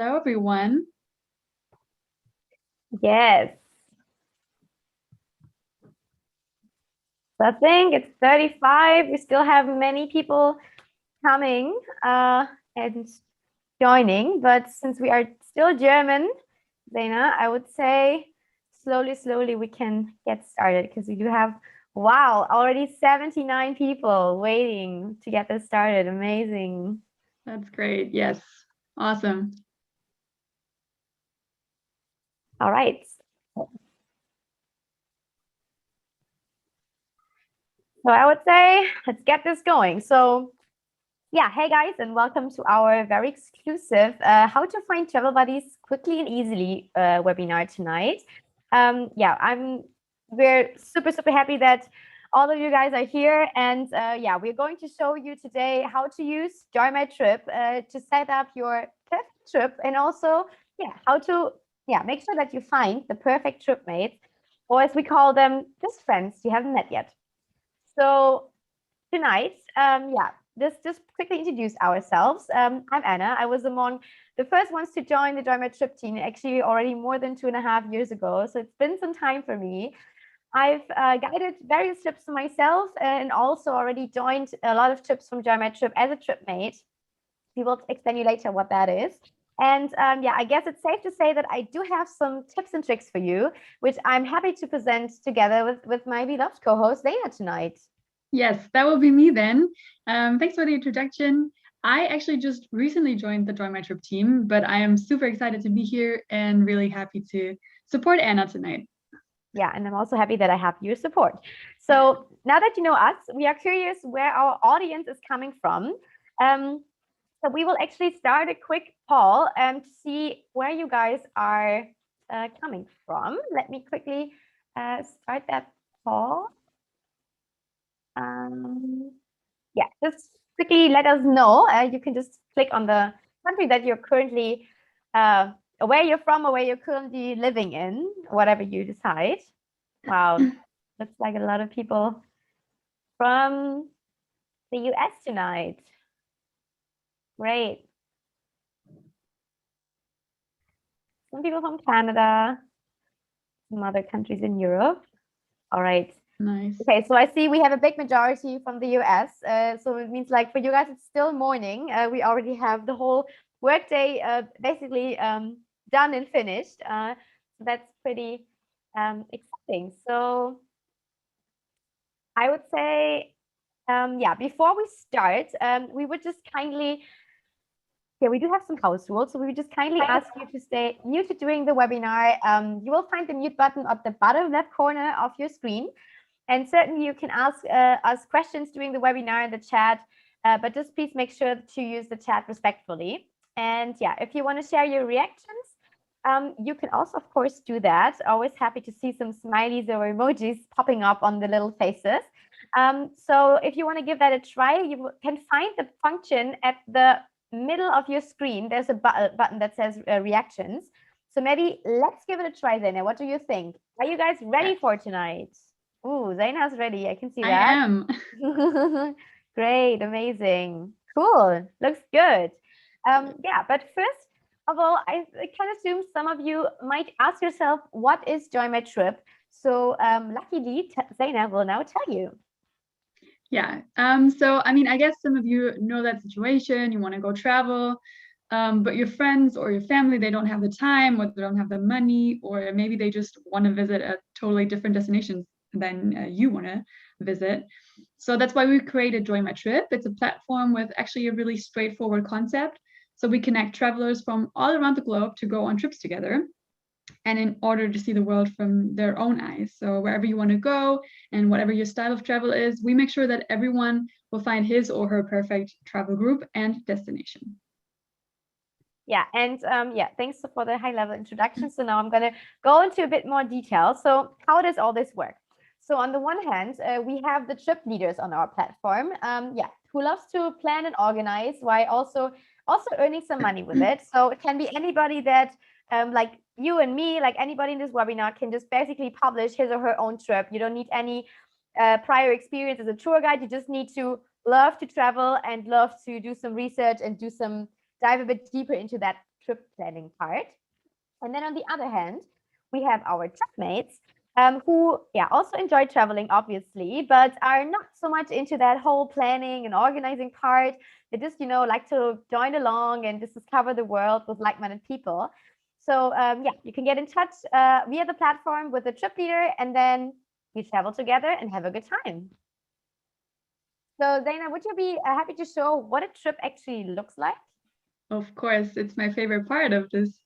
Hello, everyone. Yes. So I think it's 35. We still have many people coming and joining, but since we are still German, Zaina, I would say slowly we can get started because we do have, wow, already 79 people waiting to get this started. Amazing. That's great. Yes. Awesome. All right. So I would say let's get this going. So yeah, hey guys, and welcome to our very exclusive How to Find Travel Buddies Quickly and Easily webinar tonight. We're super happy that all of you guys are here, and yeah, we're going to show you today how to use JoinMyTrip to set up your perfect trip, and also how to make sure that you find the perfect trip mates, or as we call them, just friends you haven't met yet. So tonight, just quickly introduce ourselves. I'm Anna. I was among the first ones to join the JoinMyTrip team, actually already more than 2.5 years ago. So it's been some time for me. I've guided various trips myself and also already joined a lot of trips from JoinMyTrip as a trip mate. We will explain you later what that is. And I guess it's safe to say that I do have some tips and tricks for you, which I'm happy to present together with my beloved co-host, Zaina, tonight. Yes, that will be me then. Thanks for the introduction. I actually just recently joined the JoinMyTrip team, but I am super excited to be here and really happy to support Anna tonight. Yeah, and I'm also happy that I have your support. So now that you know us, we are curious where our audience is coming from. So we will actually start a quick poll to see where you guys are coming from. Let me quickly start that poll. Yeah, just quickly let us know. You can just click on the country that you're currently, where you're from or where you're currently living in, whatever you decide. Wow, looks like a lot of people from the US tonight. Great. Some people from Canada, some other countries in Europe. All right. Nice. Okay, so I see we have a big majority from the US. So it means like for you guys, it's still morning. We already have the whole workday basically done and finished. So that's pretty exciting. So I would say, before we start, we would just kindly, we do have some house rules. So we would just kindly ask you to stay muted during the webinar. You will find the mute button at the bottom left corner of your screen. And certainly you can ask us questions during the webinar in the chat, but just please make sure to use the chat respectfully. And yeah, if you want to share your reactions, you can also, of course, do that. Always happy to see some smileys or emojis popping up on the little faces. So if you want to give that a try, you can find the function at the middle of your screen. There's a button that says reactions. So maybe let's give it a try, Zaina. What do you think? Are you guys ready for tonight? Ooh, Zaina's ready. I can see that. I am. Great, amazing. Cool. Looks good. But first of all, I can assume some of you might ask yourself, what is JoinMyTrip? So luckily, Zaina will now tell you. Yeah. So, I mean, I guess some of you know that situation. You want to go travel, but your friends or your family, they don't have the time, or they don't have the money, or maybe they just want to visit a totally different destination than you want to visit. So that's why we created JoinMyTrip. It's a platform with actually a really straightforward concept. So we connect travelers from all around the globe to go on trips together, and in order to see the world from their own eyes. So wherever you want to go and whatever your style of travel is, we make sure that everyone will find his or her perfect travel group and destination. Yeah, and thanks for the high-level introduction. So now I'm going to go into a bit more detail. So how does all this work? So on the one hand, we have the trip leaders on our platform, who loves to plan and organize while also earning some money with it. So it can be anybody that, like you and me, like anybody in this webinar, can just basically publish his or her own trip. You don't need any prior experience as a tour guide. You just need to love to travel and love to do some research and dive a bit deeper into that trip planning part. And then on the other hand, we have our trip mates who also enjoy traveling, obviously, but are not so much into that whole planning and organizing part. They just, like to join along and just discover the world with like-minded people. So you can get in touch via the platform with the trip leader, and then you travel together and have a good time. So Dana, would you be happy to show what a trip actually looks like? Of course, it's my favorite part of this.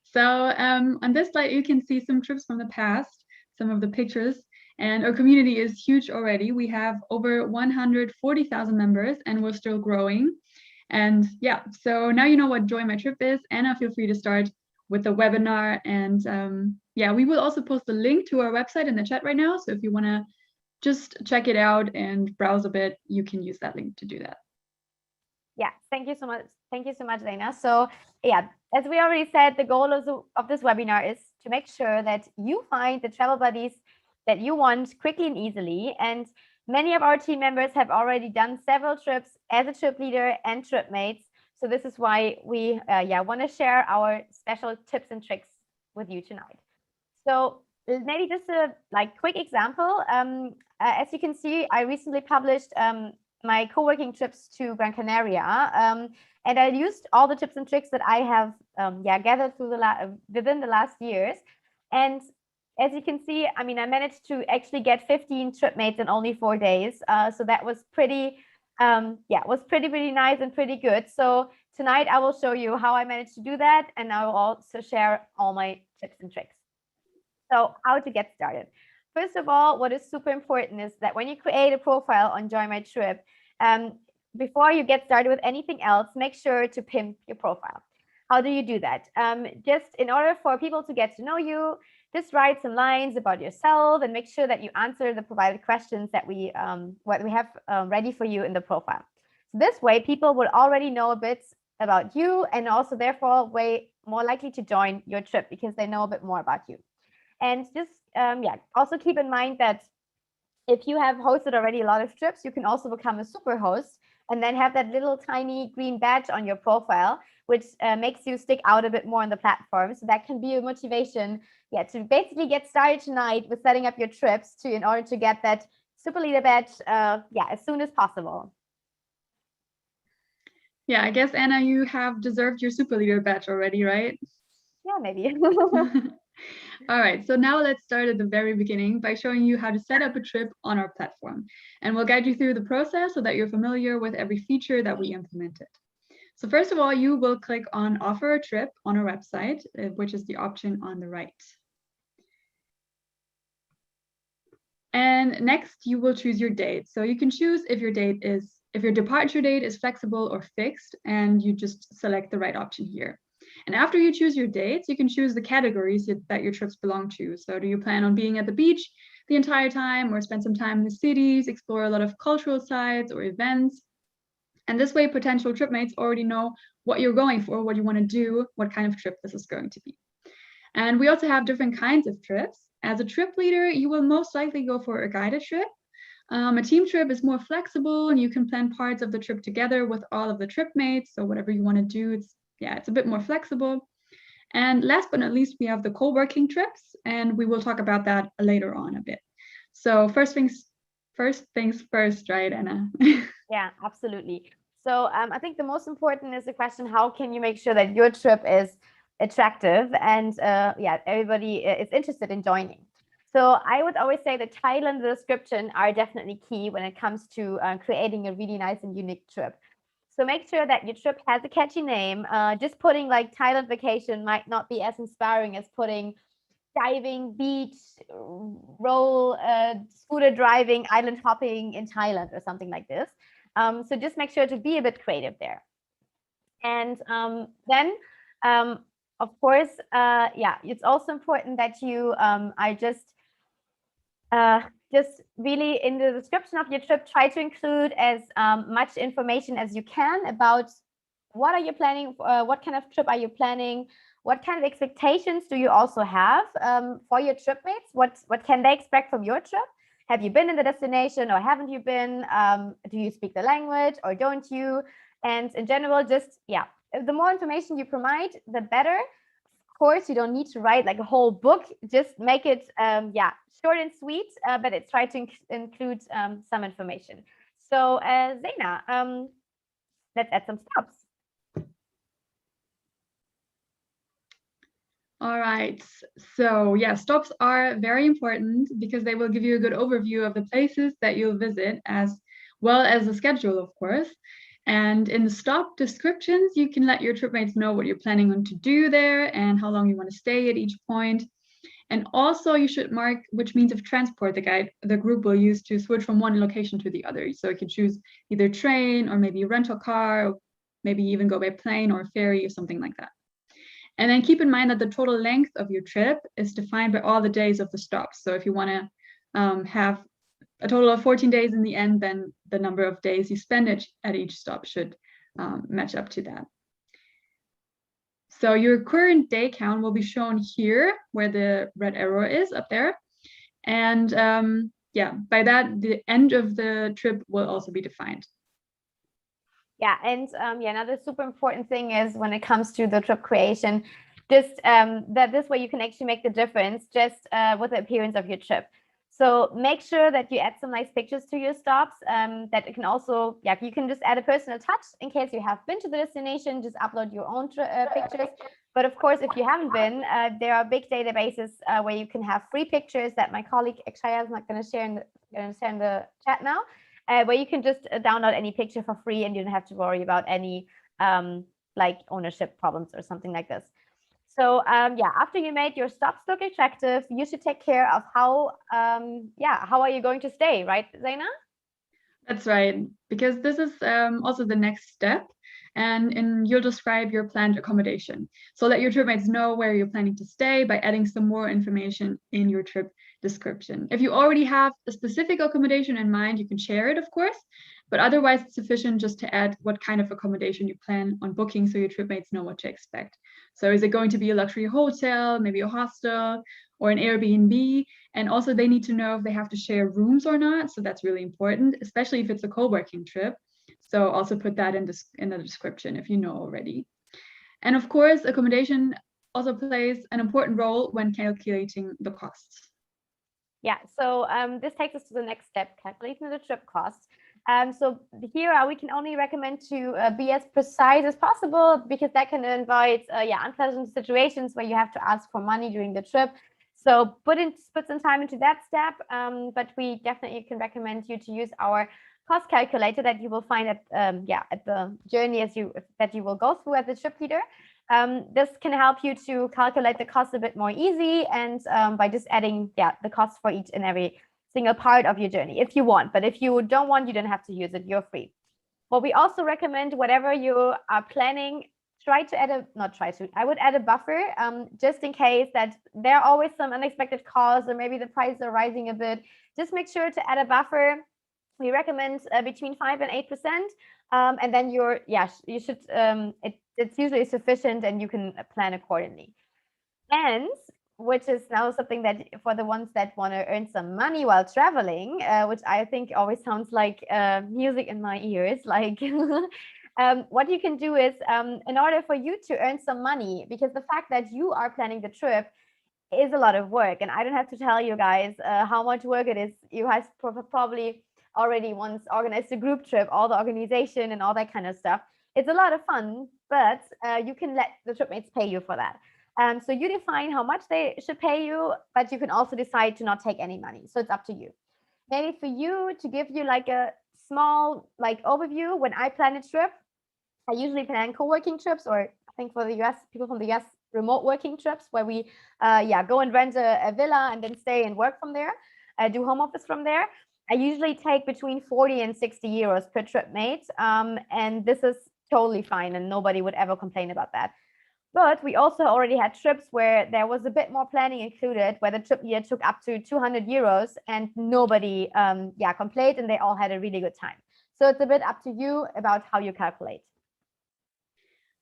So on this slide, you can see some trips from the past, some of the pictures, and our community is huge already. We have over 140,000 members and we're still growing. And yeah, so now you know what Join My Trip is. Anna, feel free to start with the webinar. And we will also post a link to our website in the chat right now. So if you want to just check it out and browse a bit, you can use that link to do that. Yeah, thank you so much. Thank you so much, Dana. So yeah, as we already said, the goal of this webinar is to make sure that you find the travel buddies that you want quickly and easily. And many of our team members have already done several trips as a trip leader and trip mates. So this is why we want to share our special tips and tricks with you tonight. So maybe just a quick example. As you can see, I recently published my co-working trips to Gran Canaria, and I used all the tips and tricks that I have gathered through within the last years. And as you can see, I managed to actually get 15 trip mates in only 4 days. So that was pretty nice and pretty good. So tonight I will show you how I managed to do that, and I will also share all my tips and tricks. So how to get started. First of all, what is super important is that when you create a profile on Join My Trip, before you get started with anything else, make sure to pimp your profile. How do you do that? Just in order for people to get to know you, just write some lines about yourself and make sure that you answer the provided questions that we have ready for you in the profile. So this way, people will already know a bit about you and also therefore way more likely to join your trip because they know a bit more about you. And just also keep in mind that if you have hosted already a lot of trips, you can also become a super host and then have that little tiny green badge on your profile, which makes you stick out a bit more on the platform. So that can be a motivation, to basically get started tonight with setting up your trips in order to get that super leader badge, as soon as possible. Yeah, I guess Anna, you have deserved your super leader badge already, right? Yeah, maybe. All right, so now let's start at the very beginning by showing you how to set up a trip on our platform. And we'll guide you through the process so that you're familiar with every feature that we implemented. So first of all, you will click on Offer a Trip on our website, which is the option on the right. And next, you will choose your date. So you can choose if your departure date is flexible or fixed, and you just select the right option here. And after you choose your dates, you can choose the categories that your trips belong to. So do you plan on being at the beach the entire time or spend some time in the cities, explore a lot of cultural sites or events? And this way, potential trip mates already know what you're going for, what you want to do, what kind of trip this is going to be. And we also have different kinds of trips. As a trip leader, you will most likely go for a guided trip. A team trip is more flexible and you can plan parts of the trip together with all of the trip mates. So whatever you want to do, it's a bit more flexible. And last but not least, we have the co-working trips, and we will talk about that later on a bit. So first things first, right, Anna? Yeah, absolutely. So I think the most important is the question, how can you make sure that your trip is attractive and everybody is interested in joining? So I would always say the title and the description are definitely key when it comes to creating a really nice and unique trip. So make sure that your trip has a catchy name. Just putting Thailand vacation might not be as inspiring as putting diving, beach, roll, scooter driving, island hopping in Thailand or something like this. So just make sure to be a bit creative there. And then, of course, it's also important that you are just really in the description of your trip, try to include as much information as you can about what are you planning, what kind of trip are you planning, what kind of expectations do you also have for your trip mates, what can they expect from your trip? Have you been in the destination or haven't you been? Do you speak the language or don't you? And in general, just the more information you provide, the better. Of course, you don't need to write like a whole book. Just make it, short and sweet, but it's try to include some information. So, Zaina, let's add some stops. All right, so yeah, stops are very important because they will give you a good overview of the places that you'll visit, as well as the schedule, of course. And in the stop descriptions, you can let your trip mates know what you're planning on to do there and how long you want to stay at each point. And also you should mark which means of transport the group will use to switch from one location to the other. So you can choose either train or maybe a rental car, or maybe even go by plane or ferry or something like that. And then keep in mind that the total length of your trip is defined by all the days of the stops. So if you want to have a total of 14 days in the end, then the number of days you spend at each stop should match up to that. So your current day count will be shown here where the red arrow is up there. And yeah, by that, the end of the trip will also be defined. Yeah, and another super important thing is when it comes to the trip creation, just that this way you can actually make the difference just with the appearance of your trip. So make sure that you add some nice pictures to your stops. That it can also, you can just add a personal touch in case you have been to the destination. Just upload your own pictures. But of course, if you haven't been, there are big databases where you can have free pictures that my colleague Akshaya is not going to share in the chat now. Where you can just download any picture for free and you don't have to worry about any like ownership problems or something like this. So after you made your stops look attractive, you should take care of how are you going to stay, right, Zaina? That's right, because this is also the next step, and you'll describe your planned accommodation. So let your trip mates know where you're planning to stay by adding some more information in your trip description. If you already have a specific accommodation in mind, you can share it, of course, but otherwise it's sufficient just to add what kind of accommodation you plan on booking so your trip mates know what to expect. So is it going to be a luxury hotel, maybe a hostel, or an Airbnb? And also they need to know if they have to share rooms or not. So that's really important, especially if it's a co-working trip. So also put that in the description if you know already. And of course, accommodation also plays an important role when calculating the costs. Yeah, so this takes us to the next step, calculating the trip costs. So here we can only recommend to be as precise as possible, because that can invite unpleasant situations where you have to ask for money during the trip. So put some time into that step, but we definitely can recommend you to use our cost calculator that you will find at the journey that you will go through as the trip leader. This can help you to calculate the cost a bit more easy, and by just adding the cost for each and every single part of your journey if you want. But if you don't want, you don't have to use it, you're free. What we also recommend, whatever you are planning, I would add a buffer, just in case that there are always some unexpected costs or maybe the prices are rising a bit. Just make sure to add a buffer. We recommend between 5 and 8%, and then you should it's usually sufficient and you can plan accordingly. And which is now something that for the ones that want to earn some money while traveling, which I think always sounds like music in my ears, like what you can do is, in order for you to earn some money, because the fact that you are planning the trip is a lot of work, and I don't have to tell you guys how much work it is. You guys probably already once organized a group trip, all the organization and all that kind of stuff. It's a lot of fun, but you can let the trip mates pay you for that. So you define how much they should pay you, but you can also decide to not take any money. So it's up to you. Maybe for you, to give you like a small overview, when I plan a trip, I usually plan co-working trips, or I think for the US, people from the US, remote working trips, where we go and rent a villa and then stay and work from there, do home office from there. I usually take between 40 and 60 euros per trip mate, and this is totally fine, and nobody would ever complain about that. But we also already had trips where there was a bit more planning included, where the trip year took up to 200 euros and nobody complained, and they all had a really good time. So it's a bit up to you about how you calculate.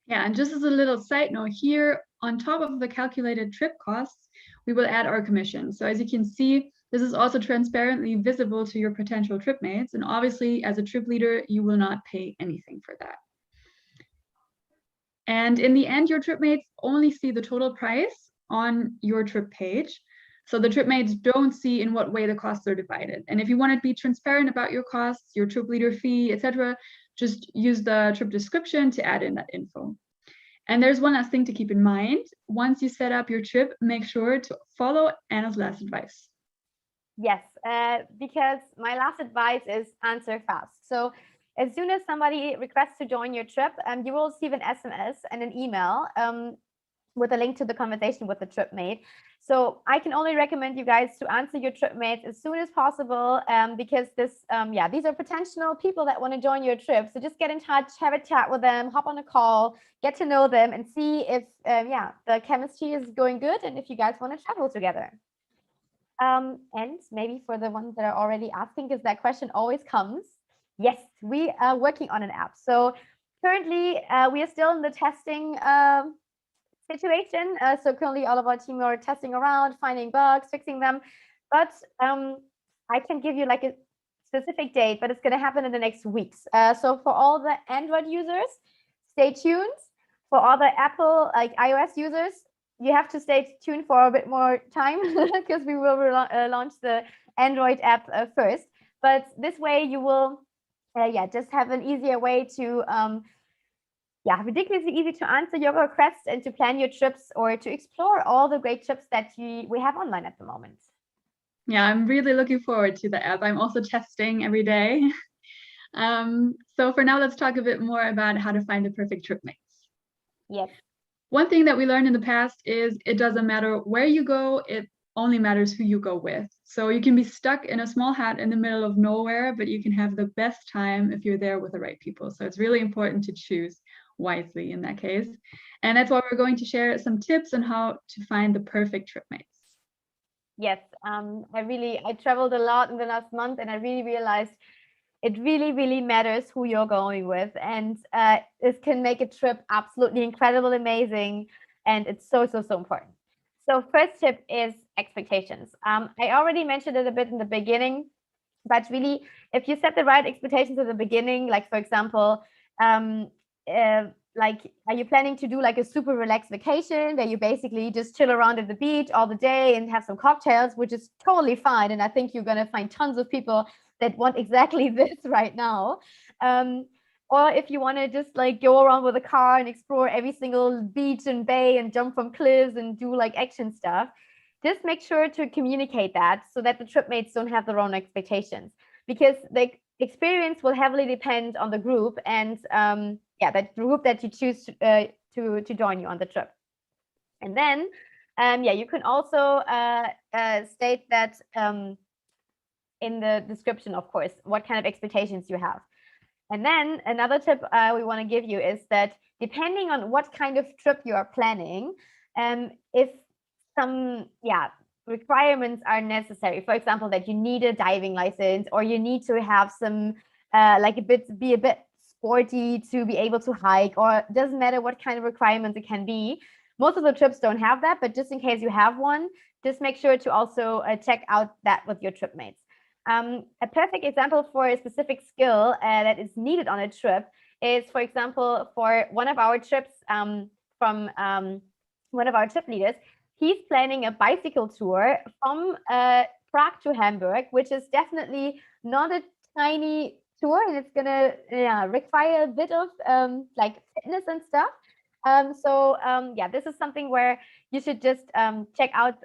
Yeah, and just as a little side note here, on top of the calculated trip costs, we will add our commission. So as you can see, this is also transparently visible to your potential trip mates. And obviously, as a trip leader, you will not pay anything for that. And in the end, your trip mates only see the total price on your trip page. So the trip mates don't see in what way the costs are divided. And if you want to be transparent about your costs, your trip leader fee, etc., just use the trip description to add in that info. And there's one last thing to keep in mind. Once you set up your trip, make sure to follow Anna's last advice. Yes, because my last advice is answer fast. So as soon as somebody requests to join your trip, you will receive an SMS and an email with a link to the conversation with the trip mate. So I can only recommend you guys to answer your trip mates as soon as possible, because these are potential people that want to join your trip. So just get in touch, have a chat with them, hop on a call, get to know them, and see if the chemistry is going good and if you guys want to travel together. And maybe for the ones that are already asking, because that question always comes. Yes, we are working on an app. So currently we are still in the testing situation. So currently all of our team are testing around, finding bugs, fixing them. But I can give you like a specific date, but it's going to happen in the next weeks. So for all the Android users, stay tuned. For all the Apple, like iOS users, you have to stay tuned for a bit more time because we will launch the Android app first. But this way you will, just have an easier way to ridiculously easy to answer your requests and to plan your trips or to explore all the great trips that we have online at the moment. Yeah, I'm really looking forward to the app. I'm also testing every day. So for now, let's talk a bit more about how to find the perfect trip mates. Yes. One thing that we learned in the past is it doesn't matter where you go, it only matters who you go with. So you can be stuck in a small hut in the middle of nowhere, but you can have the best time if you're there with the right people. So it's really important to choose wisely in that case. And that's why we're going to share some tips on how to find the perfect trip mates. Yes, I traveled a lot in the last month, and I really realized it really matters who you're going with, and this can make a trip absolutely incredible, amazing, and it's so important. So first tip is expectations. I already mentioned it a bit in the beginning, but really, if you set the right expectations at the beginning, like for example, like, are you planning to do like a super relaxed vacation where you basically just chill around at the beach all the day and have some cocktails, which is totally fine. And I think you're going to find tons of people that want exactly this right now. Or if you want to just like go around with a car and explore every single beach and bay and jump from cliffs and do like action stuff, just make sure to communicate that so that the trip mates don't have their own expectations, because the experience will heavily depend on the group and that group that you choose to join you on the trip. And then you can also state that in the description, of course, what kind of expectations you have. And then another tip we want to give you is that depending on what kind of trip you are planning, if some requirements are necessary, for example, that you need a diving license or you need to have some be a bit sporty to be able to hike, or it doesn't matter what kind of requirements it can be. Most of the trips don't have that, but just in case you have one, just make sure to also check out that with your trip mates. A perfect example for a specific skill that is needed on a trip is, for example, for one of our trips from one of our trip leaders. He's planning a bicycle tour from Prague to Hamburg, which is definitely not a tiny tour, and it's gonna require a bit of like fitness and stuff. This is something where you should just check out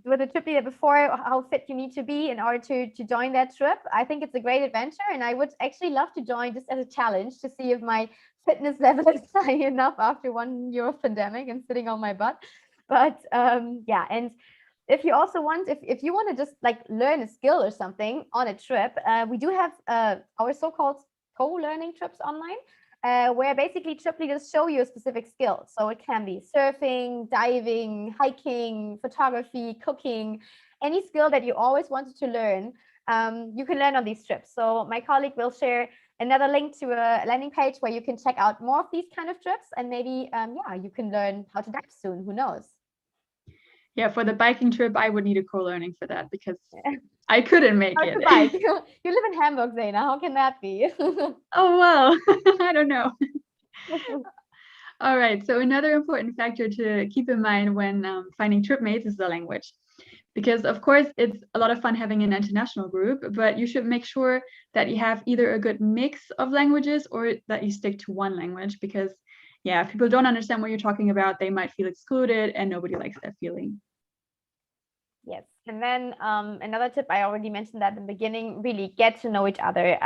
with a trip leader before how fit you need to be in order to join that trip. I think it's a great adventure, and I would actually love to join just as a challenge to see if my fitness level is high enough after 1 year of pandemic and sitting on my butt. But and if you also want, if you want to just like learn a skill or something on a trip, we do have our so-called co-learning trips online, where basically trip leaders show you a specific skill. So it can be surfing, diving, hiking, photography, cooking, any skill that you always wanted to learn, you can learn on these trips. So my colleague will share another link to a landing page where you can check out more of these kind of trips, and maybe you can learn how to dive soon, who knows. Yeah, for the biking trip, I would need a co-learning for that because I couldn't make it. To bike. You live in Hamburg, Zaina. How can that be? Oh, well, I don't know. All right. So another important factor to keep in mind when finding trip mates is the language. Because of course it's a lot of fun having an international group, but you should make sure that you have either a good mix of languages or that you stick to one language, because yeah, if people don't understand what you're talking about, they might feel excluded, and nobody likes that feeling. Yes. And then another tip, I already mentioned that in the beginning, really get to know each other.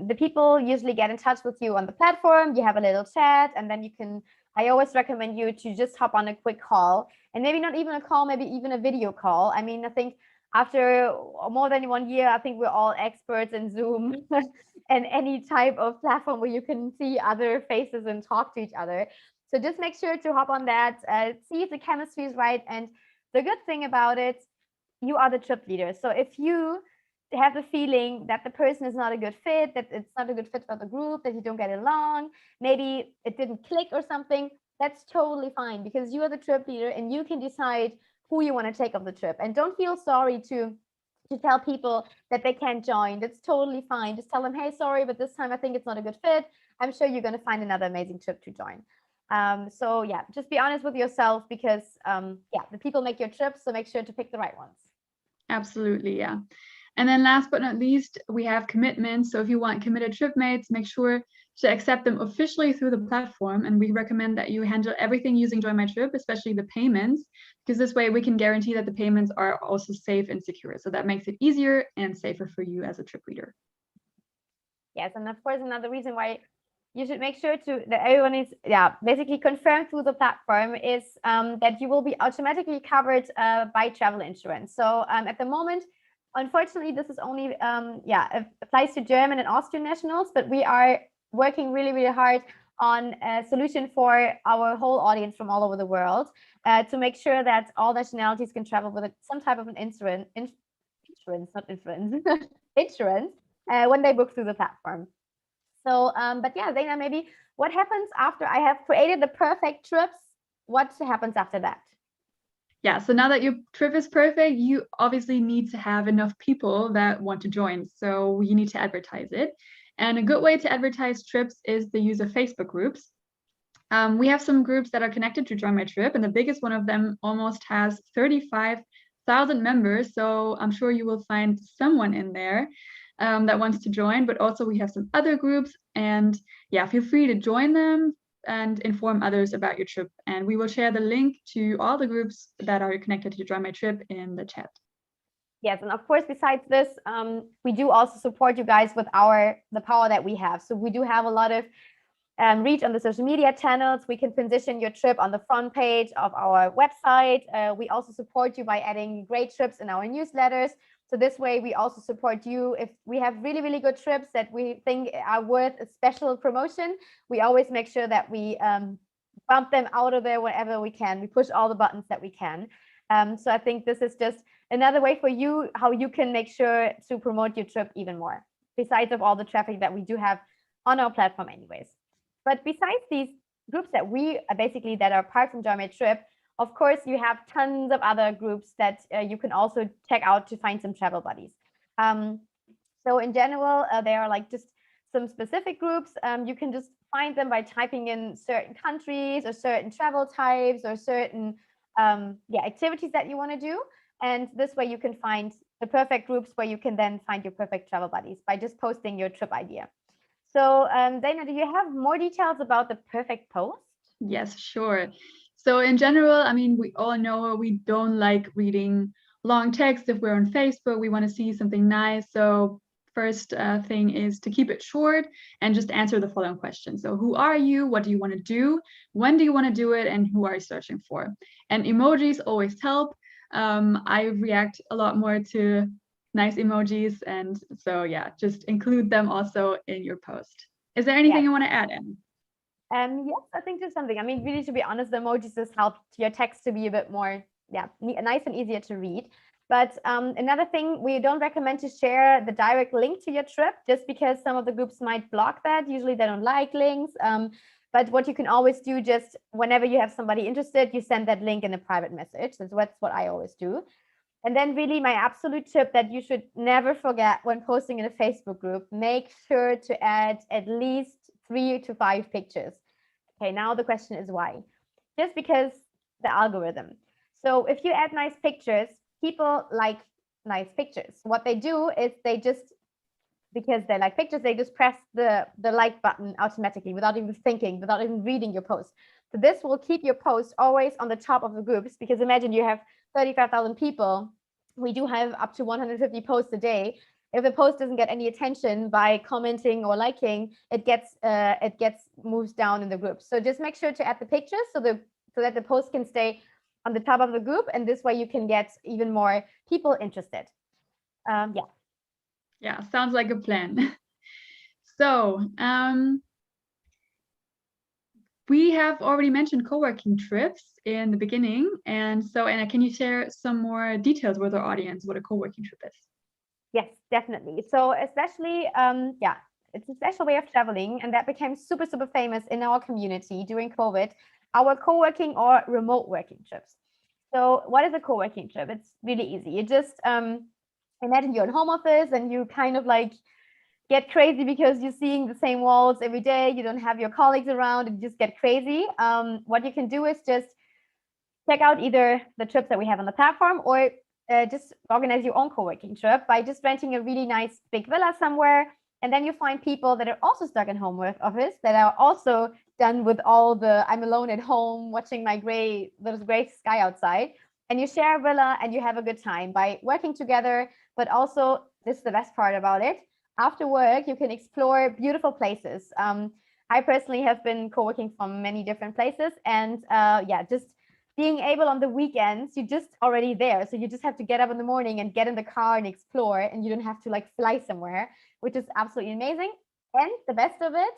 The people usually get in touch with you on the platform, you have a little chat, and then you can, I always recommend you to just hop on a quick call, and maybe not even a call, maybe even a video call. I mean, I think after more than 1 year, I think we're all experts in Zoom and any type of platform where you can see other faces and talk to each other. So just make sure to hop on that, see if the chemistry is right. And the good thing about it, you are the trip leader. So if you have the feeling that the person is not a good fit, that it's not a good fit for the group, that you don't get along, maybe it didn't click or something, that's totally fine, because you are the trip leader and you can decide who you want to take on the trip. And don't feel sorry to tell people that they can't join. That's totally fine. Just tell them, hey, sorry, but this time I think it's not a good fit. I'm sure you're going to find another amazing trip to join. So yeah, just be honest with yourself, because yeah, the people make your trips, so make sure to pick the right ones. Absolutely, yeah. And then last but not least, we have commitments. So if you want committed trip mates, make sure to accept them officially through the platform. And we recommend that you handle everything using JoinMyTrip, especially the payments, because this way we can guarantee that the payments are also safe and secure. So that makes it easier and safer for you as a trip leader. Yes, and of course, another reason why you should make sure to that everyone is basically confirmed through the platform is that you will be automatically covered by travel insurance. So at the moment, unfortunately, this is only applies to German and Austrian nationals, but we are working really, really hard on a solution for our whole audience from all over the world to make sure that all nationalities can travel with some type of an insurance, not insurance, insurance when they book through the platform. So, but yeah, Zaina, maybe what happens after I have created the perfect trips? What happens after that? Yeah, so now that your trip is perfect, you obviously need to have enough people that want to join. So you need to advertise it. And a good way to advertise trips is the use of Facebook groups. We have some groups that are connected to JoinMyTrip, and the biggest one of them almost has 35,000 members. So I'm sure you will find someone in there that wants to join, but also we have some other groups, and yeah, feel free to join them and inform others about your trip. And we will share the link to all the groups that are connected to JoinMyTrip in the chat. Yes, and of course, besides this, we do also support you guys with the power that we have. So we do have a lot of reach on the social media channels. We can position your trip on the front page of our website. We also support you by adding great trips in our newsletters. So this way, we also support you. If we have really, really good trips that we think are worth a special promotion, we always make sure that we bump them out of there whenever we can. We push all the buttons that we can. So I think this is just another way for you, how you can make sure to promote your trip even more, besides of all the traffic that we do have on our platform anyways. But besides these groups that we basically that are apart from JoinMyTrip, of course, you have tons of other groups that you can also check out to find some travel buddies. So in general, there are like just some specific groups. You can just find them by typing in certain countries or certain travel types or certain activities that you want to do. And this way you can find the perfect groups where you can then find your perfect travel buddies by just posting your trip idea. So Zaina, do you have more details about the perfect post? Yes, sure. So in general, I mean, we all know we don't like reading long text. If we're on Facebook, we want to see something nice. So first thing is to keep it short and just answer the following questions. So who are you? What do you want to do? When do you want to do it? And who are you searching for? And emojis always help. I react a lot more to nice emojis. And so yeah, just include them also in your post. Is there anything you want to add, Anne? Yes, I think there's something. I mean, really, to be honest, the emojis just help your text to be a bit more, nice and easier to read. But another thing, we don't recommend to share the direct link to your trip, just because some of the groups might block that. Usually they don't like links. But what you can always do, just whenever you have somebody interested, you send that link in a private message. That's what I always do. And then really my absolute tip that you should never forget when posting in a Facebook group, make sure to add at least 3 to 5 pictures. Okay, now the question is why? Just because the algorithm. So if you add nice pictures, people like nice pictures. What they do is they just, because they like pictures, they just press the like button automatically without even thinking, without even reading your post. So this will keep your post always on the top of the groups, because imagine you have 35,000 people. We do have up to 150 posts a day. If the post doesn't get any attention by commenting or liking, it gets moved down in the group. So just make sure to add the pictures so that the post can stay on the top of the group, and this way you can get even more people interested. Yeah, sounds like a plan. So we have already mentioned co-working trips in the beginning. And so, Anna, can you share some more details with our audience what a co-working trip is? Yes, definitely. So especially, it's a special way of traveling, and that became super, super famous in our community during COVID, our co-working or remote working trips. So what is a co-working trip? It's really easy. You just imagine you're in home office and you kind of like get crazy because you're seeing the same walls every day. You don't have your colleagues around, and you just get crazy. What you can do is just check out either the trips that we have on the platform, or just organize your own co-working trip by just renting a really nice big villa somewhere. And then you find people that are also stuck in home office, that are also done with all the I'm alone at home watching my gray sky outside. And you share a villa and you have a good time by working together. But also, this is the best part about it, after work, you can explore beautiful places. I personally have been co-working from many different places, and just being able on the weekends, you're just already there. So you just have to get up in the morning and get in the car and explore, and you don't have to like fly somewhere, which is absolutely amazing. And the best of it,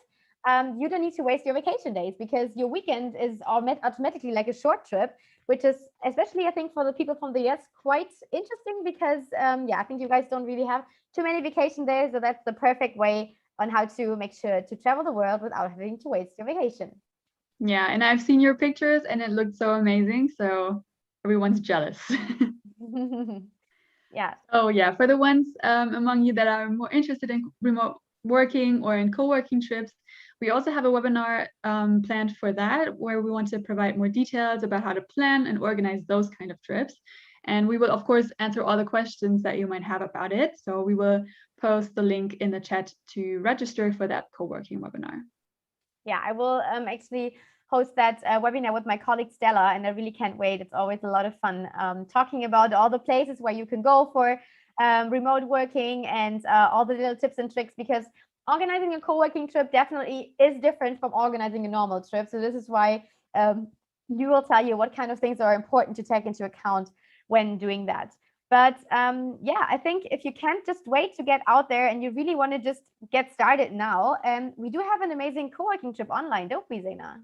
you don't need to waste your vacation days, because your weekend is automatically like a short trip, which is, especially I think for the people from the US, quite interesting, because I think you guys don't really have too many vacation days. So that's the perfect way on how to make sure to travel the world without having to waste your vacation. Yeah, and I've seen your pictures and it looked so amazing. So everyone's jealous. Yeah. Oh yeah, for the ones among you that are more interested in remote working or in co-working trips, we also have a webinar planned for that, where we want to provide more details about how to plan and organize those kind of trips. And we will, of course, answer all the questions that you might have about it. So we will post the link in the chat to register for that co-working webinar. Yeah, I will actually host that webinar with my colleague Stella, and I really can't wait. It's always a lot of fun talking about all the places where you can go for remote working, and all the little tips and tricks, because organizing a co-working trip definitely is different from organizing a normal trip. So this is why you will tell you what kind of things are important to take into account when doing that. But I think if you can't just wait to get out there and you really want to just get started now, we do have an amazing co-working trip online, don't we, Zena?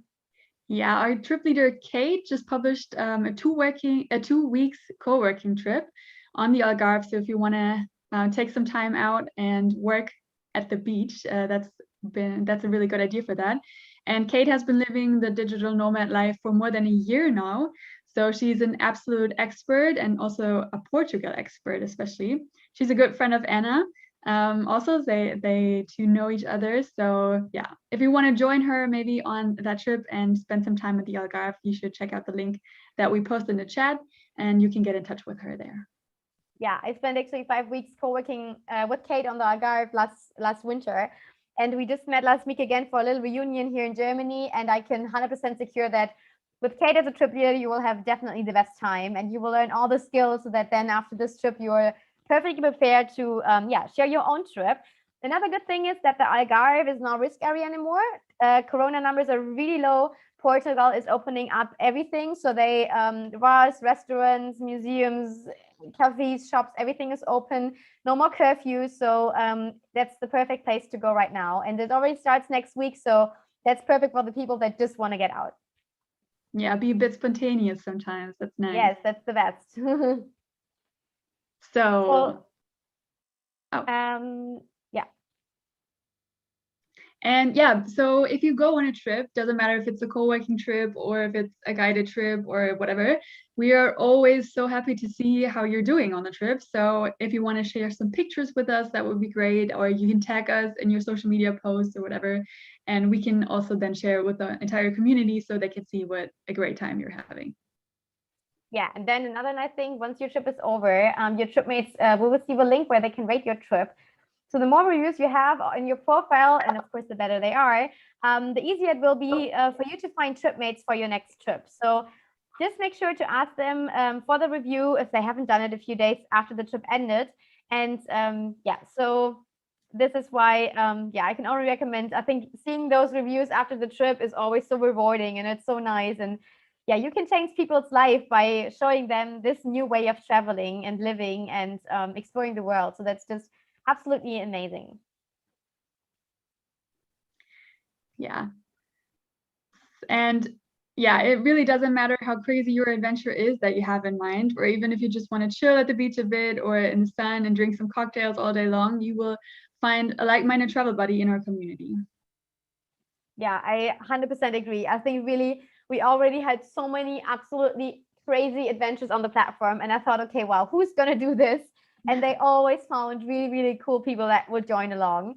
Yeah, our trip leader Kate just published a 2 weeks co-working trip on the Algarve. So if you want to take some time out and work at the beach, that's a really good idea for that. And Kate has been living the digital nomad life for more than a year now. So she's an absolute expert, and also a Portugal expert, especially. She's a good friend of Anna. Also, they two know each other. So yeah, if you want to join her maybe on that trip and spend some time at the Algarve, you should check out the link that we post in the chat, and you can get in touch with her there. Yeah, I spent actually 5 weeks co-working with Kate on the Algarve last winter. And we just met last week again for a little reunion here in Germany. And I can 100% secure that with Kate as a trip leader, you will have definitely the best time, and you will learn all the skills, so that then after this trip, you're perfectly prepared to share your own trip. Another good thing is that the Algarve is not a risk area anymore. Corona numbers are really low. Portugal is opening up everything. So they bars, restaurants, museums, cafes, shops, everything is open. No more curfews. So that's the perfect place to go right now. And it already starts next week. So that's perfect for the people that just want to get out. Yeah, be a bit spontaneous sometimes. That's nice. Yes, that's the best. So, yeah. And yeah, so if you go on a trip, doesn't matter if it's a co-working trip or if it's a guided trip or whatever, we are always so happy to see how you're doing on the trip. So if you want to share some pictures with us, that would be great. Or you can tag us in your social media posts or whatever. And we can also then share it with the entire community so they can see what a great time you're having. Yeah, and then another nice thing, once your trip is over, your trip mates will receive a link where they can rate your trip. So the more reviews you have in your profile, and of course, the better they are, the easier it will be for you to find trip mates for your next trip. So just make sure to ask them for the review if they haven't done it a few days after the trip ended. And yeah, so this is why, yeah, I can only recommend. I think seeing those reviews after the trip is always so rewarding and it's so nice. And yeah, you can change people's life by showing them this new way of traveling and living and exploring the world. So that's just absolutely amazing. Yeah. And yeah, it really doesn't matter how crazy your adventure is that you have in mind, or even if you just want to chill at the beach a bit or in the sun and drink some cocktails all day long, you will find a like-minded travel buddy in our community. Yeah, I 100% agree. I think really we already had so many absolutely crazy adventures on the platform. And I thought, okay, wow, who's going to do this? And they always found really, really cool people that would join along.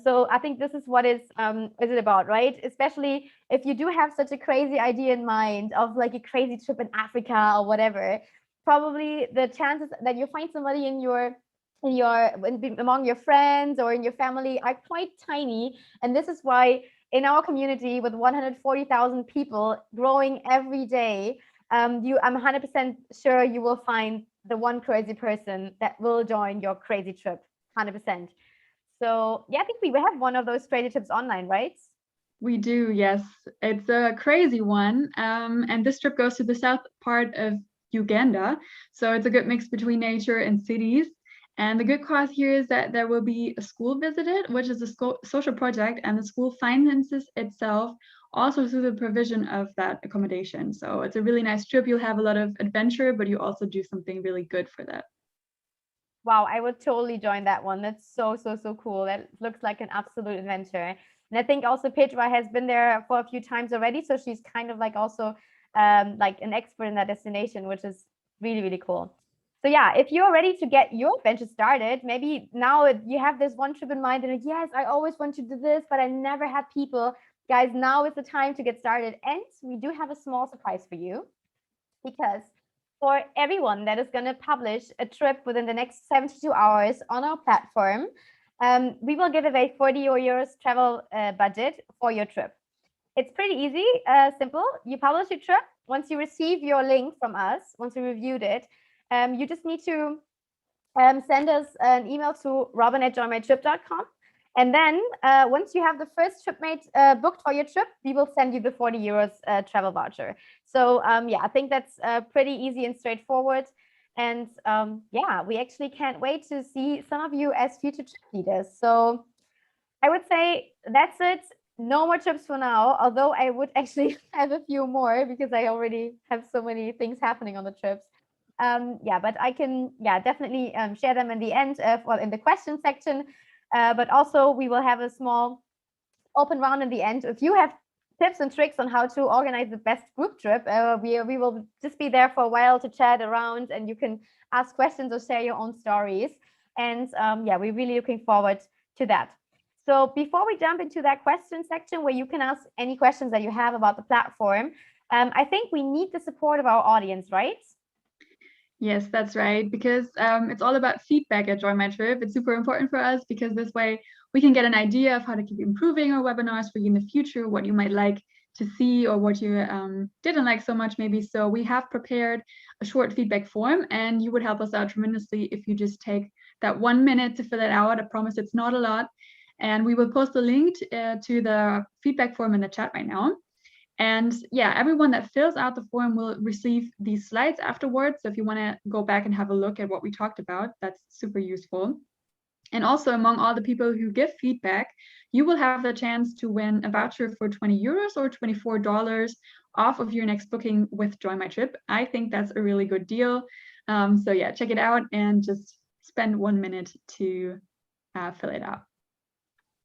So I think this is what is it about, right? Especially if you do have such a crazy idea in mind of like a crazy trip in Africa or whatever, probably the chances that you find somebody among your friends or in your family are quite tiny. And this is why in our community with 140,000 people growing every day, I'm 100% sure you will find the one crazy person that will join your crazy trip, 100%. So yeah, I think we have one of those crazy trips online, right? We do, yes. It's a crazy one. And this trip goes to the south part of Uganda. So it's a good mix between nature and cities. And the good cause here is that there will be a school visited, which is a social project, and the school finances itself also through the provision of that accommodation. So it's a really nice trip. You'll have a lot of adventure, but you also do something really good for that. Wow, I would totally join that one. That's so, so, so cool. That looks like an absolute adventure. And I think also Petra has been there for a few times already. So she's kind of like also like an expert in that destination, which is really, really cool. So yeah, if you're ready to get your adventure started, maybe now you have this one trip in mind and like, yes, I always want to do this, but I never had people. Guys, now is the time to get started. And we do have a small surprise for you because for everyone that is going to publish a trip within the next 72 hours on our platform, we will give away 40 euros travel budget for your trip. It's pretty easy, simple. You publish your trip. Once you receive your link from us, once we reviewed it, you just need to send us an email to robin@joinmytrip.com. And then once you have the first tripmate booked for your trip, we will send you the 40 euros travel voucher. So yeah, I think that's pretty easy and straightforward. And yeah, we actually can't wait to see some of you as future trip leaders. So I would say that's it. No more trips for now, although I would actually have a few more because I already have so many things happening on the trips. Yeah, but I can, yeah, definitely share them in the end or in the question section. But also we will have a small open round in the end. If you have tips and tricks on how to organize the best group trip, we will just be there for a while to chat around and you can ask questions or share your own stories. And yeah, we're really looking forward to that. So before we jump into that question section where you can ask any questions that you have about the platform, I think we need the support of our audience, right? Yes, that's right. Because it's all about feedback at JoinMyTrip. It's super important for us because this way we can get an idea of how to keep improving our webinars for you in the future, what you might like to see or what you didn't like so much maybe. So we have prepared a short feedback form and you would help us out tremendously if you just take that 1 minute to fill it out. I promise it's not a lot. And we will post the link to the feedback form in the chat right now. And yeah, everyone that fills out the form will receive these slides afterwards. So if you want to go back and have a look at what we talked about, that's super useful. And also among all the people who give feedback, you will have the chance to win a voucher for 20 euros or $24 off of your next booking with JoinMyTrip. I think that's a really good deal. So yeah, check it out and just spend 1 minute to fill it out.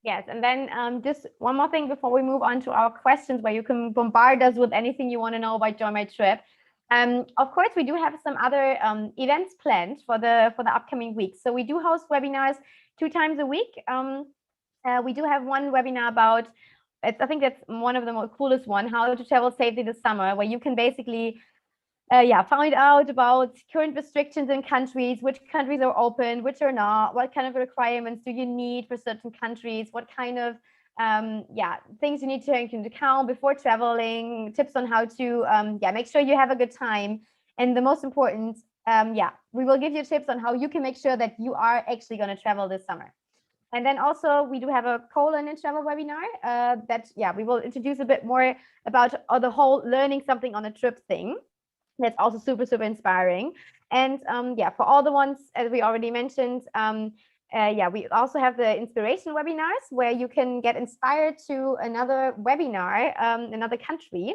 Yes, and then just one more thing before we move on to our questions, where you can bombard us with anything you want to know about Join My Trip. Of course, we do have some other events planned for the upcoming weeks. So we do host webinars 2 times a week. We do have one webinar about, I think that's one of the most coolest one, how to travel safely this summer, where you can basically find out about current restrictions in countries, which countries are open, which are not, what kind of requirements do you need for certain countries, what kind of things you need to take into account before traveling, tips on how to make sure you have a good time. And the most important, we will give you tips on how you can make sure that you are actually going to travel this summer. And then also we do have a colon and travel webinar we will introduce a bit more about the whole learning something on a trip thing. That's also super, super inspiring. And for all the ones, as we already mentioned, we also have the inspiration webinars where you can get inspired to another webinar, another country.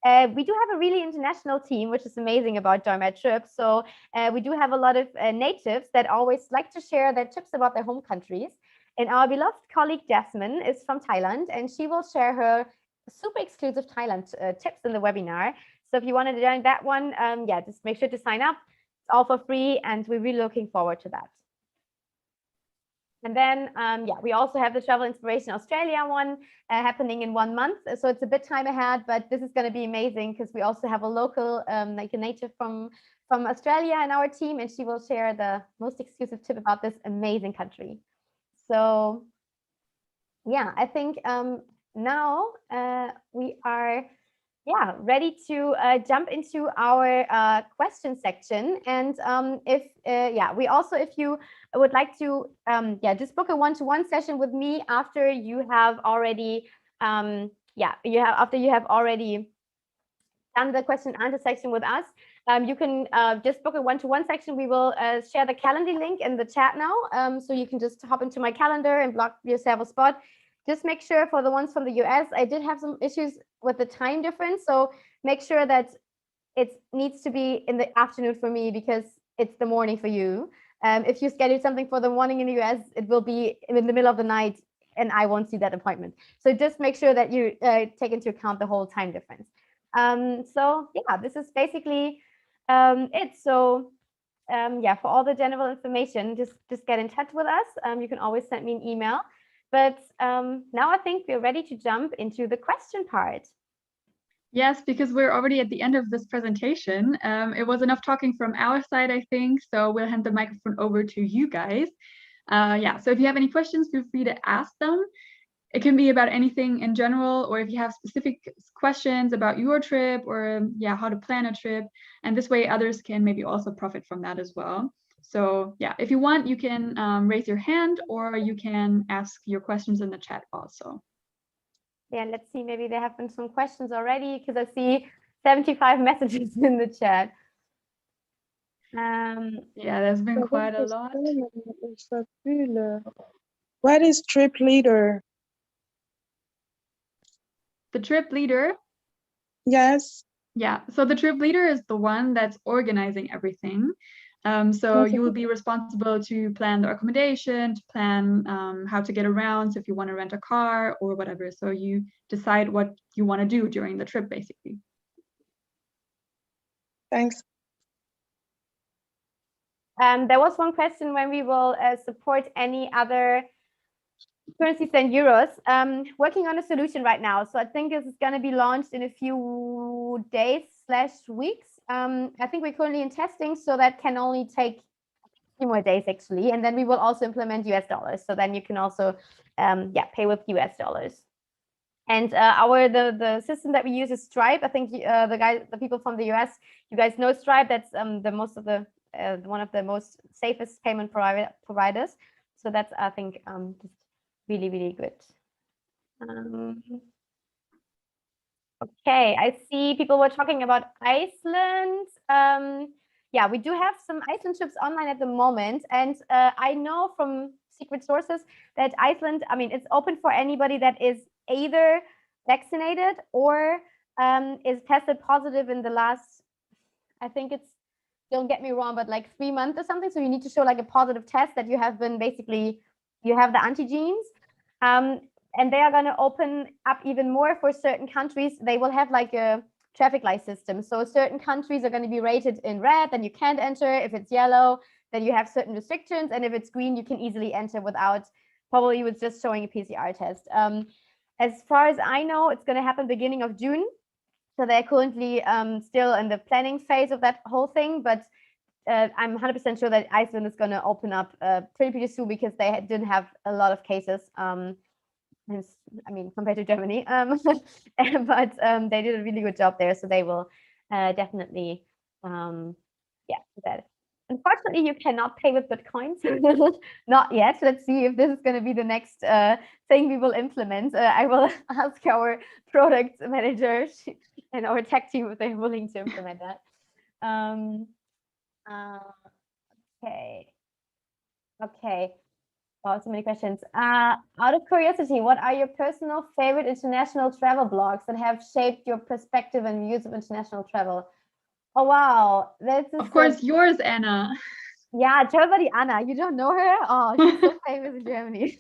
We do have a really international team, which is amazing about Join My Trip. So we do have a lot of natives that always like to share their tips about their home countries. And our beloved colleague Jasmine is from Thailand, and she will share her super exclusive Thailand tips in the webinar. So if you want to join that one, just make sure to sign up. It's all for free, and we're really looking forward to that. And then, we also have the Travel Inspiration Australia one happening in 1 month. So it's a bit time ahead, but this is going to be amazing because we also have a local, like a native from Australia in our team, and she will share the most exclusive tip about this amazing country. So yeah, I think now we are ready to jump into our question section. And if you would like to just book a one-to-one session with me after you have already after you have already done the question and answer section with us, you can just book a one-to-one section. We will share the calendar link in the chat now, so you can just hop into my calendar and block yourself a spot. Just make sure for the ones from the US, I did have some issues with the time difference. So make sure that it needs to be in the afternoon for me because it's the morning for you. If you schedule something for the morning in the US, it will be in the middle of the night and I won't see that appointment. So just make sure that you take into account the whole time difference. This is basically it. So for all the general information, just get in touch with us. You can always send me an email. But now I think we're ready to jump into the question part. Yes, because we're already at the end of this presentation. It was enough talking from our side, I think. So we'll hand the microphone over to you guys. So if you have any questions, feel free to ask them. It can be about anything in general, or if you have specific questions about your trip or how to plan a trip. And this way others can maybe also profit from that as well. So if you want, you can raise your hand or you can ask your questions in the chat also. Yeah, let's see, maybe there have been some questions already because I see 75 messages in the chat. There's been quite a lot. What is trip leader? The trip leader? Yes. Yeah, so the trip leader is the one that's organizing everything. So you will be responsible to plan the accommodation, to plan how to get around, so if you want to rent a car or whatever. So you decide what you want to do during the trip, basically. Thanks. There was one question when we will support any other currencies than euros. Working on a solution right now. So I think this is going to be launched in a few days/weeks. I think we're currently in testing, so that can only take a few more days actually. And then we will also implement US dollars. So then you can also pay with US dollars. And the system that we use is Stripe. I think the people from the US, you guys know Stripe. That's one of the most safest payment providers. So that's, I think, just really, really good. Okay, I see people were talking about Iceland. We do have some Iceland trips online at the moment. And I know from secret sources that Iceland, it's open for anybody that is either vaccinated or is tested positive in the last, I think it's, don't get me wrong, but like 3 months or something. So you need to show like a positive test that you have been you have the antigens. And they are going to open up even more for certain countries. They will have like a traffic light system. So certain countries are going to be rated in red, then you can't enter. If it's yellow, then you have certain restrictions. And if it's green, you can easily enter without, probably with just showing a PCR test. As far as I know, it's going to happen beginning of June. So they're currently still in the planning phase of that whole thing. But I'm 100% sure that Iceland is going to open up pretty soon, because they didn't have a lot of cases. I mean, compared to Germany, but they did a really good job there. So they will definitely, yeah, do that. Unfortunately, you cannot pay with Bitcoins. Not yet. Let's see if this is going to be the next thing we will implement. I will ask our product managers and our tech team if they're willing to implement that. Okay. Wow, so many questions. Out of curiosity, what are your personal favorite international travel blogs that have shaped your perspective and views of international travel? Oh, wow. Of course, yours, Anna. Yeah, Travel Anna. You don't know her? Oh, she's so famous in Germany.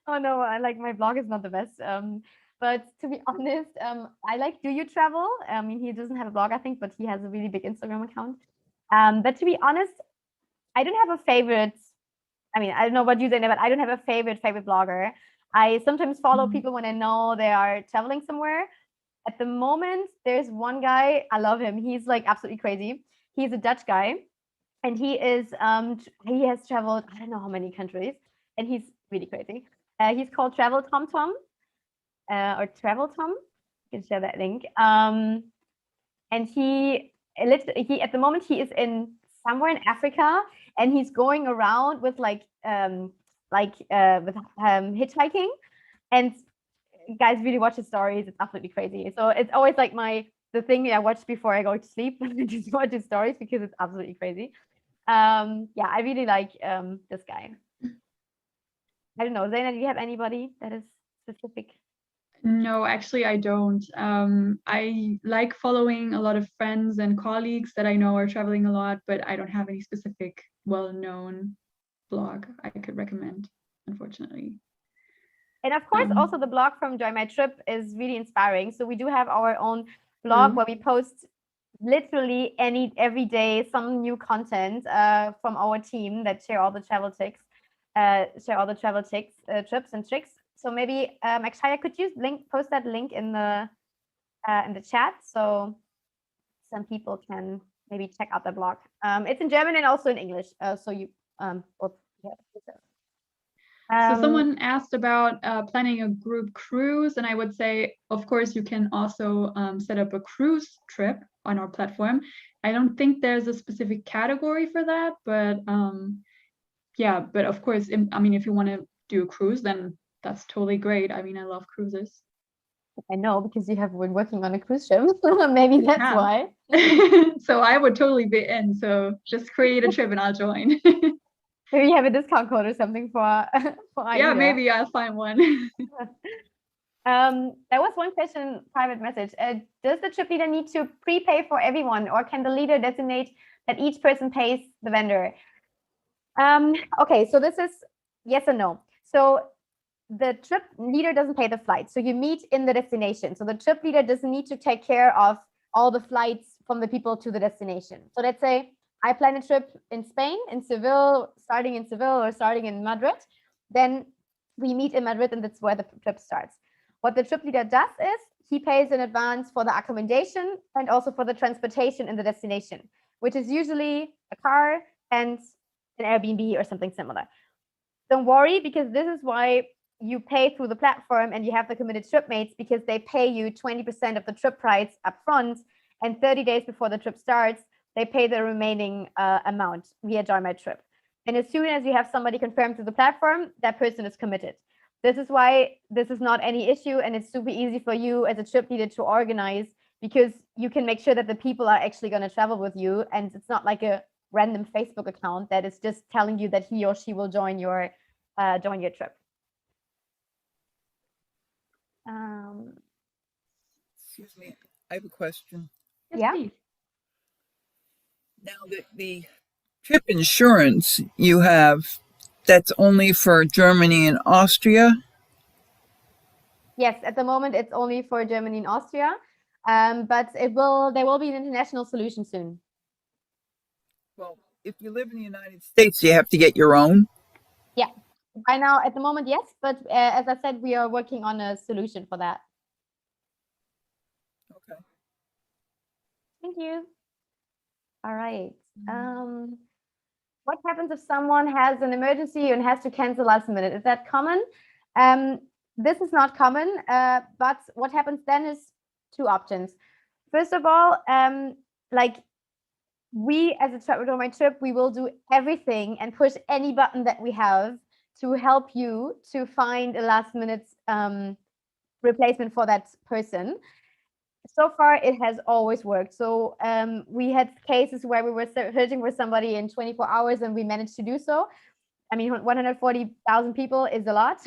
Oh, no, my blog is not the best. But to be honest, I like Do You Travel? I mean, he doesn't have a blog, I think, but he has a really big Instagram account. But to be honest, I don't have a favorite. I mean, I don't know what you say, but I don't have a favorite blogger. I sometimes follow people when I know they are traveling somewhere. At the moment, there's one guy, I love him. He's like absolutely crazy. He's a Dutch guy, and he has traveled, I don't know how many countries, and he's really crazy. He's called Travel Tom Tom, or Travel Tom. You can share that link. And he at the moment he is in somewhere in Africa, and he's going around with hitchhiking, and guys really watch his stories. It's absolutely crazy. So it's always like the thing I watch before I go to sleep. Just watch his stories because it's absolutely crazy. Yeah, I really like this guy. I don't know, Zaina, do you have anybody that is specific? No, actually, I don't. I like following a lot of friends and colleagues that I know are traveling a lot, but I don't have any specific well-known blog I could recommend, unfortunately. And of course, also the blog from JoinMyTrip is really inspiring. So we do have our own blog where we post literally every day some new content from our team that share all the travel tips, trips and tricks. So maybe Akshaya, could you post that link in the chat so some people can maybe check out the blog. It's in German and also in English. So you So someone asked about planning a group cruise, and I would say, of course, you can also set up a cruise trip on our platform. I don't think there's a specific category for that, but yeah, but of course, I mean, if you want to do a cruise, then that's totally great. I mean, I love cruises. I know, because you have been working on a cruise ship. Maybe that's why. So I would totally be in. So just create a trip and I'll join. Maybe you have a discount code or something for Aida. Yeah, maybe I'll find one. There was one question, private message. Does the trip leader need to prepay for everyone, or can the leader designate that each person pays the vendor? Okay, so this is yes and no. So the trip leader doesn't pay the flight. So you meet in the destination. So the trip leader doesn't need to take care of all the flights from the people to the destination. So let's say I plan a trip in Spain, in Seville, starting in Seville or starting in Madrid. Then we meet in Madrid, and that's where the trip starts. What the trip leader does is he pays in advance for the accommodation and also for the transportation in the destination, which is usually a car and an Airbnb or something similar. Don't worry, because this is why you pay through the platform and you have the committed trip mates, because they pay you 20% of the trip price up front, and 30 days before the trip starts, they pay the remaining amount via JoinMyTrip. And as soon as you have somebody confirmed through the platform, that person is committed. This is why this is not any issue, and it's super easy for you as a trip leader to organize, because you can make sure that the people are actually going to travel with you, and it's not like a random Facebook account that is just telling you that he or she will join your trip. Excuse me, I have a question. Yeah. Now, the trip insurance, you have That's only for Germany and Austria? Yes, at the moment it's only for Germany and Austria, but there will be an international solution soon. Well, if you live in the United States, you have to get your own? Yeah, by now, at the moment, yes, but as I said, we are working on a solution for that. Okay. Thank you. All right. What happens if someone has an emergency and has to cancel last minute? Is that common? This is not common, but what happens then is two options. First of all, like we as a JoinMyTrip, we will do everything and push any button that we have to help you to find a last minute replacement for that person. So far, it has always worked. So we had cases where we were searching for somebody in 24 hours and we managed to do so. I mean, 140,000 people is a lot.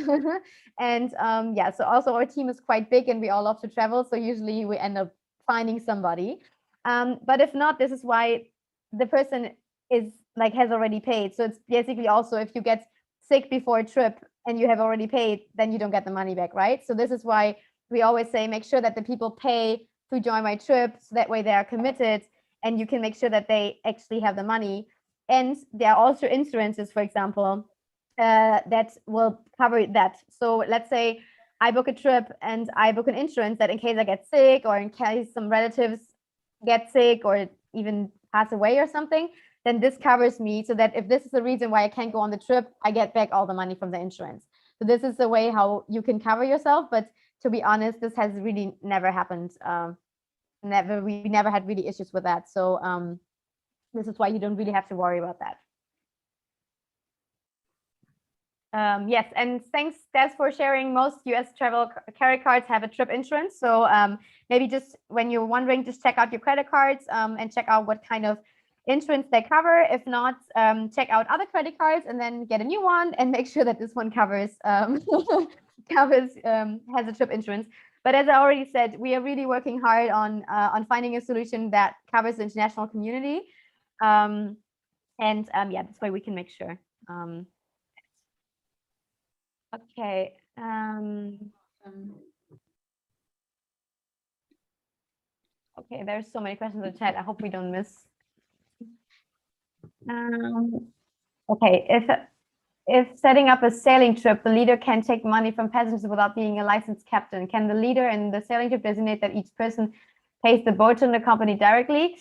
And yeah, so also our team is quite big and we all love to travel. So usually we end up finding somebody. But if not, this is why the person is like has already paid. So it's basically also if you get sick before a trip and you have already paid, then you don't get the money back, right? So this is why we always say make sure that the people pay through JoinMyTrip, so that way they are committed and you can make sure that they actually have the money. And there are also insurances, for example, that will cover that. So let's say I book a trip and I book an insurance that in case I get sick or in case some relatives get sick or even pass away or something, then this covers me so that if this is the reason why I can't go on the trip, I get back all the money from the insurance. So this is the way how you can cover yourself. But to be honest, this has really never happened. We never had really issues with that. So this is why you don't really have to worry about that. Yes, and thanks, Des, for sharing. Most US travel credit cards have a trip insurance. So maybe just when you're wondering, just check out your credit cards and check out what kind of insurance they cover. If not, check out other credit cards and then get a new one and make sure that this one covers has a trip insurance. But as I already said, we are really working hard on finding a solution that covers the international community. Yeah, that's why we can make sure. Okay. Okay, there's so many questions in the chat. I hope we don't miss. Okay, if setting up a sailing trip, the leader can take money from passengers without being a licensed captain. Can the leader in the sailing trip designate that each person pays the boat and the company directly?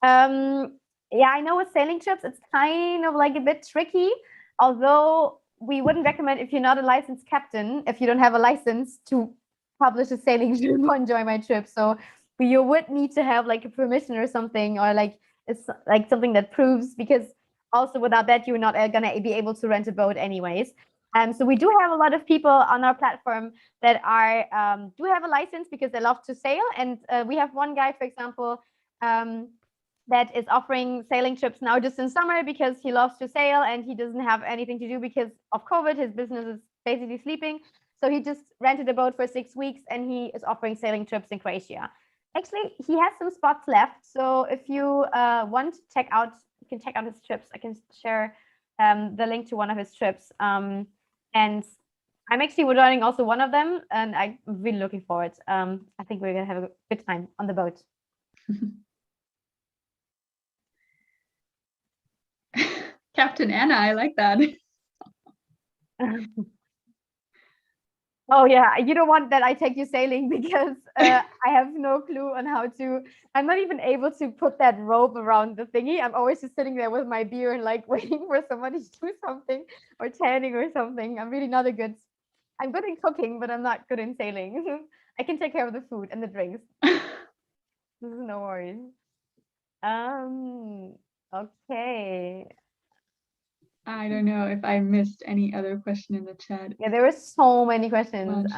Yeah, I know with sailing trips, it's kind of like a bit tricky, although we wouldn't recommend if you're not a licensed captain, if you don't have a license to publish a sailing trip on JoinMyTrip. So you would need to have like a permission or something, or like it's like something that proves, because also without that, you're not gonna be able to rent a boat anyways. So we do have a lot of people on our platform that are do have a license because they love to sail. And we have one guy, for example, that is offering sailing trips now just in summer because he loves to sail and he doesn't have anything to do because of COVID. His business is basically sleeping. So he just rented a boat for 6 weeks and he is offering sailing trips in Croatia. Actually, he has some spots left. So if you want to check out, you can check out his trips. I can share the link to one of his trips. And I'm actually running also one of them and I'm really looking forward. I think we're gonna have a good time on the boat. Captain Anna, I like that. Oh yeah, you don't want that I take you sailing because I have no clue on how to. I'm not even able to put that rope around the thingy. I'm always just sitting there with my beer and like waiting for somebody to do something or tanning or something. I'm really not a good. I'm good in cooking, but I'm not good in sailing. I can take care of the food and the drinks. This is no worries. Okay. I don't know if I missed any other question in the chat. Yeah, there were so many questions.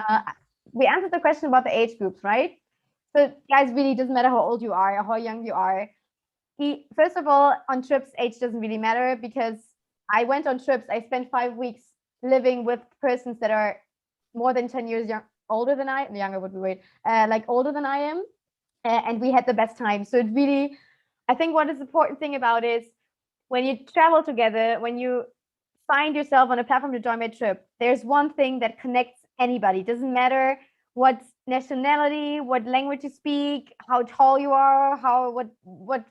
We answered the question about the age groups, right? So guys, really doesn't matter how old you are or how young you are. First of all, on trips, age doesn't really matter because I went on trips. I spent 5 weeks living with persons that are more than 10 years older than I, younger would be weird, like older than I am. And we had the best time. So it really, I think what is the important thing about is when you travel together, when you find yourself on a platform to join my trip, there's one thing that connects anybody. It doesn't matter what nationality, what language you speak, how tall you are, what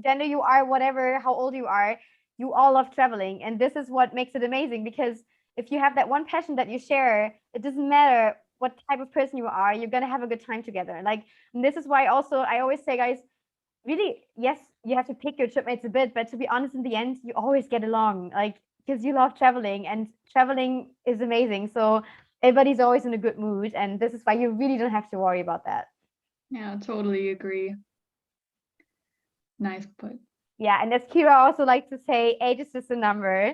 gender you are, whatever, how old you are. You all love traveling, and this is what makes it amazing, because if you have that one passion that you share, it doesn't matter what type of person you are, you're gonna have a good time together. Like, and this is why also I always say, guys, really, yes, you have to pick your trip mates a bit, but to be honest, in the end, you always get along, like, because you love traveling, and traveling is amazing. So everybody's always in a good mood, and this is why you really don't have to worry about that. Yeah, totally agree. Nice put. Yeah, and as Kira also likes to say, age is just a number.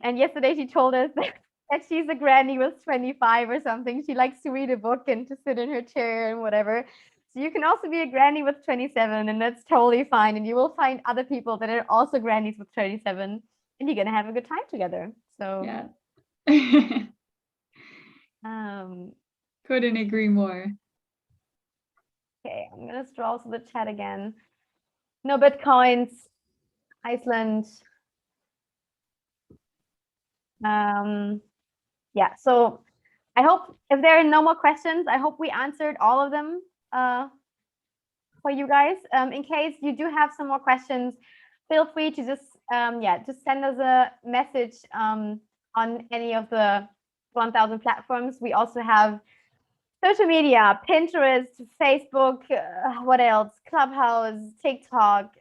And yesterday she told us that she's a granny with 25 or something. She likes to read a book and to sit in her chair and whatever. So you can also be a granny with 27, and that's totally fine. And you will find other people that are also grannies with 27, and you're gonna have a good time together. So Yeah. um, Couldn't agree more. okay, I'm gonna scroll to the chat again. No Bitcoins, Iceland. Yeah, so I hope if there are no more questions, I hope we answered all of them for you guys. In case you do have some more questions, feel free to just just send us a message on any of the 1000 platforms. We also have social media, Pinterest, Facebook, what else? Clubhouse, TikTok,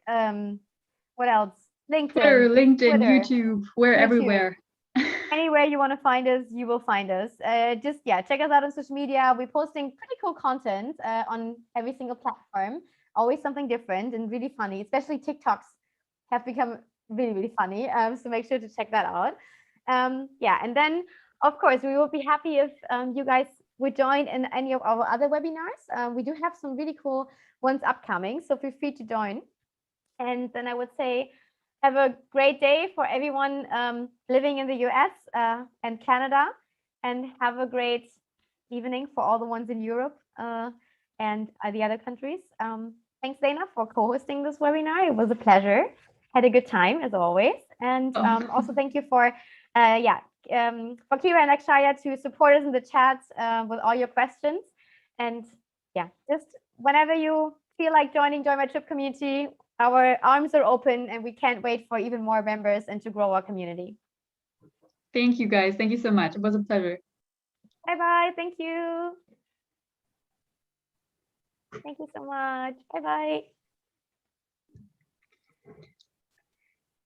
what else? LinkedIn, Twitter, LinkedIn, Twitter, YouTube, we're YouTube. everywhere. Anywhere you want to find us, you will find us. Just check us out on social media. We're posting pretty cool content on every single platform. Always something different and really funny. Especially TikToks have become really, really funny. So make sure to check that out. And then of course we will be happy if you guys would join in any of our other webinars. We do have some really cool ones upcoming, so feel free to join. And then I would say, have a great day for everyone living in the US and Canada, and have a great evening for all the ones in Europe and the other countries. Thanks, Dana, for co-hosting this webinar. It was a pleasure. Had a good time as always. And also thank you for Kira and Akshaya to support us in the chat with all your questions. And just whenever you feel like join my trip community, our arms are open, and we can't wait for even more members and to grow our community. Thank you, guys. Thank you so much. It was a pleasure. Bye-bye. Thank you. Thank you so much. Bye-bye.